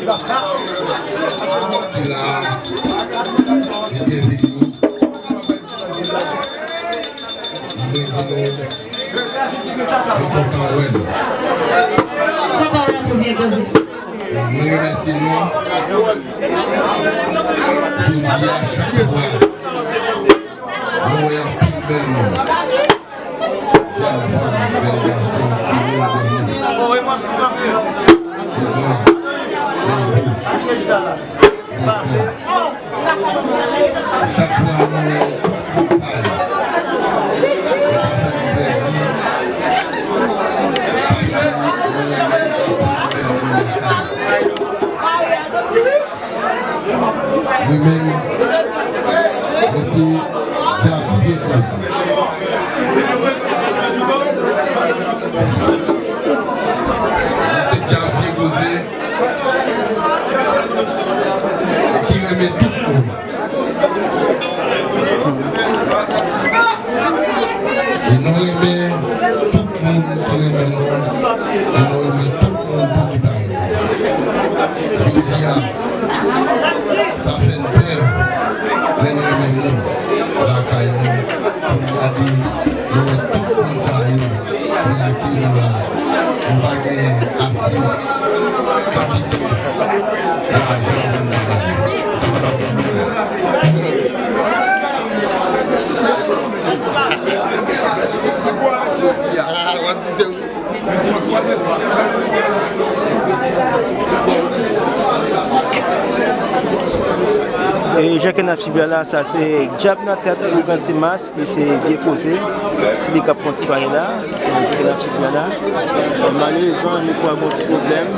Nous remercions je dis à chaque fois, nous voyons tout bellement. Belle garçon, chaque fois, nous nous-mêmes aussi Javier c'est Javier Gosé et qui remet tout le monde. Et nous remet tout le monde qui remet nous et nous remet tout le monde pour qui parle. Je vous dis ça fait une preuve, mais nous remettons la caille, nous avons nous tout le monde ça y est, qui nous là, on va gagner assez quantité Et Jacques Nafibala, ça c'est Jab dans la tête de Ganti Mas, et c'est bien causé. C'est les cap qui sont là. Jacques Nafibala. Malheureusement, il faut avoir un petit problème.